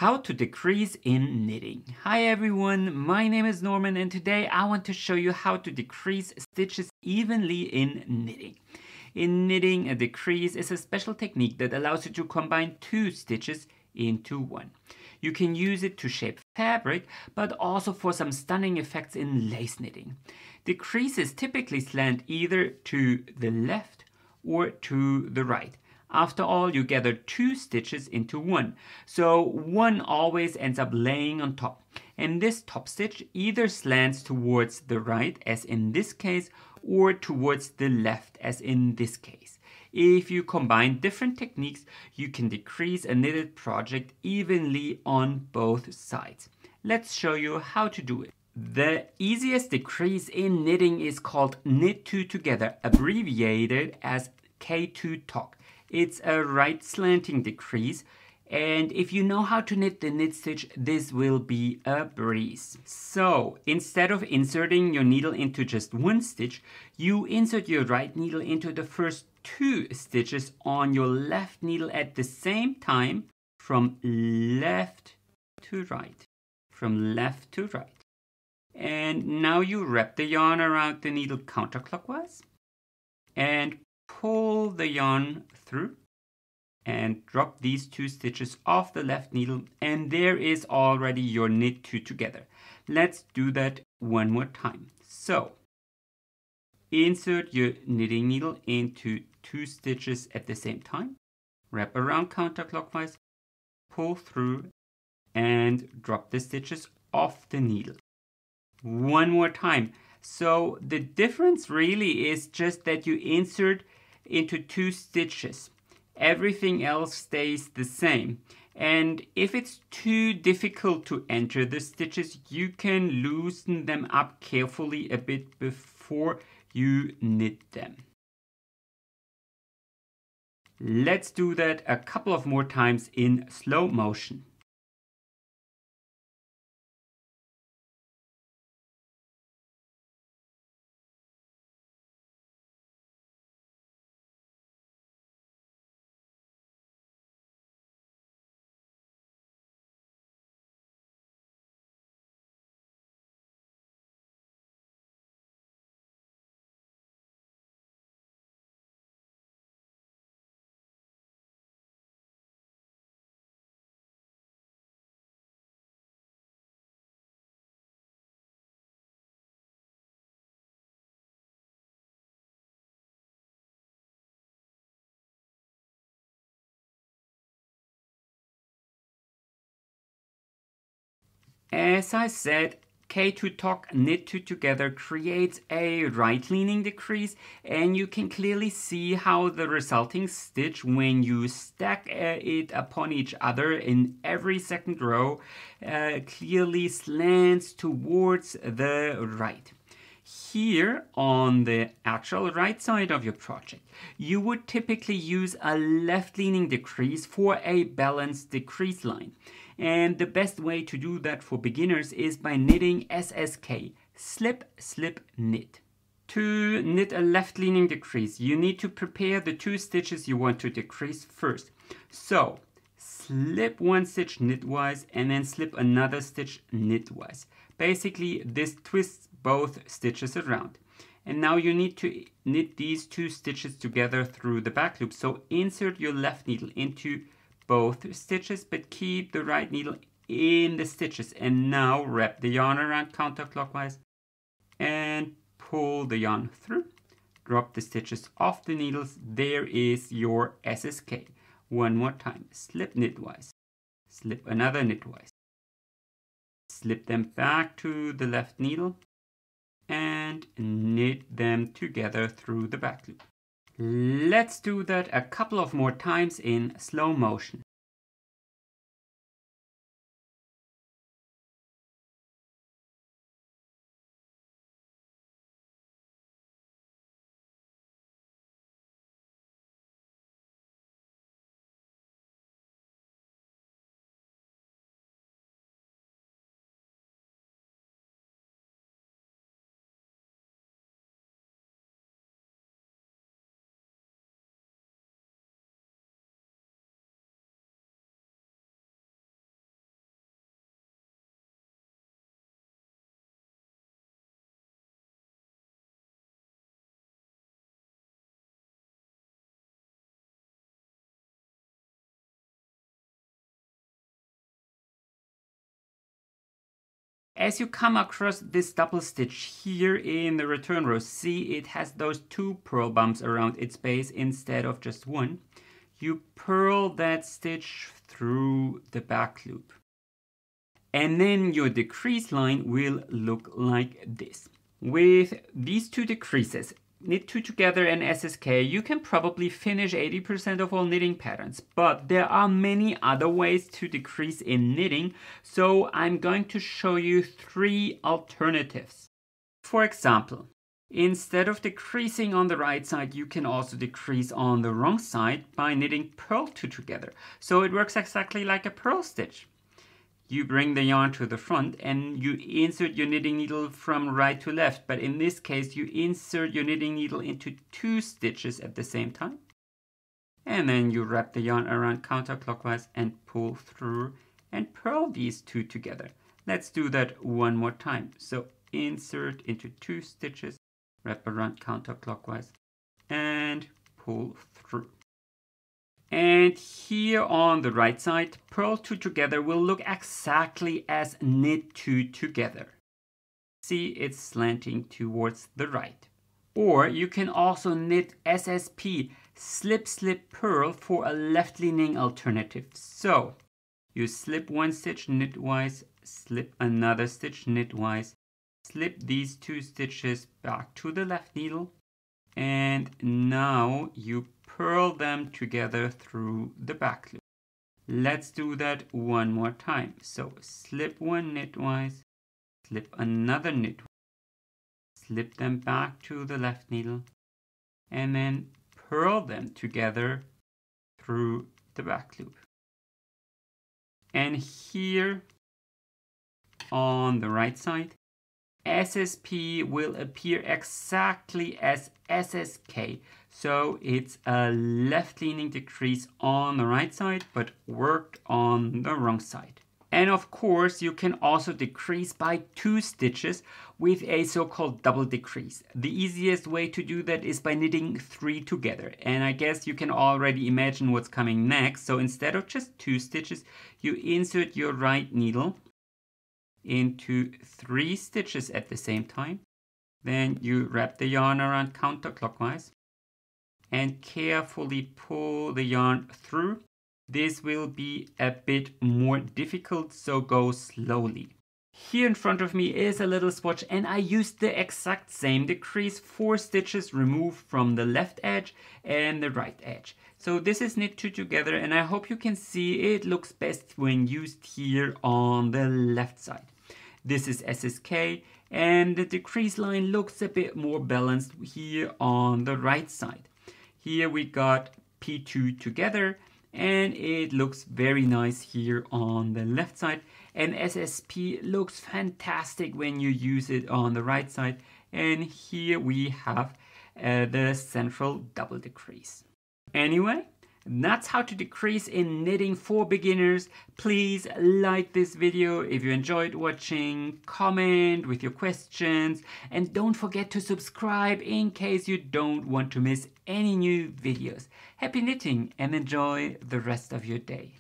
How to decrease in knitting. Hi everyone, my name is Norman and today I want to show you how to decrease stitches evenly in knitting. In knitting, a decrease is a special technique that allows you to combine two stitches into one. You can use it to shape fabric, but also for some stunning effects in lace knitting. Decreases typically slant either to the left or to the right. After all, you gather two stitches into one, so one always ends up laying on top. And this top stitch either slants towards the right, as in this case, or towards the left, as in this case. If you combine different techniques, you can decrease a knitted project evenly on both sides. Let's show you how to do it. The easiest decrease in knitting is called knit two together, abbreviated as K2 Tok. It's a right slanting decrease, and if you know how to knit the knit stitch, this will be a breeze. So instead of inserting your needle into just one stitch, you insert your right needle into the first two stitches on your left needle at the same time, from left to right. From left to right. And now you wrap the yarn around the needle counterclockwise and pull the yarn through and drop these two stitches off the left needle, and there is already your knit two together. Let's do that one more time. So insert your knitting needle into two stitches at the same time, wrap around counterclockwise, pull through and drop the stitches off the needle. One more time. So the difference really is just that you insert into two stitches. Everything else stays the same. And if it's too difficult to enter the stitches, you can loosen them up carefully a bit before you knit them. Let's do that a couple of more times in slow motion. As I said, K2 Tok knit two together creates a right leaning decrease, and you can clearly see how the resulting stitch, when you stack it upon each other in every second row, clearly slants towards the right. Here on the actual right side of your project, you would typically use a left leaning decrease for a balanced decrease line. And the best way to do that for beginners is by knitting SSK, slip, slip, knit. To knit a left leaning decrease, you need to prepare the two stitches you want to decrease first. So slip one stitch knitwise and then slip another stitch knitwise. Basically, this twists both stitches around. And now you need to knit these two stitches together through the back loop. So insert your left needle into both stitches, but keep the right needle in the stitches. And now wrap the yarn around counterclockwise and pull the yarn through. Drop the stitches off the needles. There is your SSK. One more time. Slip knitwise. Slip another knitwise. Slip them back to the left needle and knit them together through the back loop. Let's do that a couple of more times in slow motion. As you come across this double stitch here in the return row, see it has those 2 purl bumps around its base instead of just 1. You purl that stitch through the back loop. And then your decrease line will look like this. With these 2 decreases, knit 2 together and SSK, you can probably finish 80% of all knitting patterns, but there are many other ways to decrease in knitting, so I'm going to show you 3 alternatives. For example, instead of decreasing on the right side, you can also decrease on the wrong side by knitting purl 2 together. So it works exactly like a purl stitch. You bring the yarn to the front and you insert your knitting needle from right to left, but in this case you insert your knitting needle into 2 stitches at the same time. And then you wrap the yarn around counterclockwise and pull through and purl these 2 together. Let's do that one more time. So insert into 2 stitches, wrap around counterclockwise and pull through. And here on the right side, purl 2 together will look exactly as knit 2 together. See, it's slanting towards the right. Or you can also knit SSP, slip slip purl, for a left leaning alternative. So you slip 1 stitch knitwise, slip another stitch knitwise, slip these 2 stitches back to the left needle, and now you purl them together through the back loop. Let's do that one more time. So slip 1 knitwise, slip another knitwise, slip them back to the left needle, and then purl them together through the back loop. And here on the right side, SSP will appear exactly as SSK. So it's a left-leaning decrease on the right side, but worked on the wrong side. And of course, you can also decrease by 2 stitches with a so-called double decrease. The easiest way to do that is by knitting 3 together. And I guess you can already imagine what's coming next. So instead of just 2 stitches, you insert your right needle into 3 stitches at the same time. Then you wrap the yarn around counterclockwise and carefully pull the yarn through. This will be a bit more difficult, so go slowly. Here in front of me is a little swatch and I used the exact same decrease, 4 stitches removed from the left edge and the right edge. So this is knit 2 together and I hope you can see it looks best when used here on the left side. This is SSK and the decrease line looks a bit more balanced here on the right side. Here we got P2 together and it looks very nice here on the left side, and SSP looks fantastic when you use it on the right side. And here we have the central double decrease. Anyway, that's how to decrease in knitting for beginners. Please like this video if you enjoyed watching, comment with your questions, and don't forget to subscribe in case you don't want to miss any new videos. Happy knitting and enjoy the rest of your day.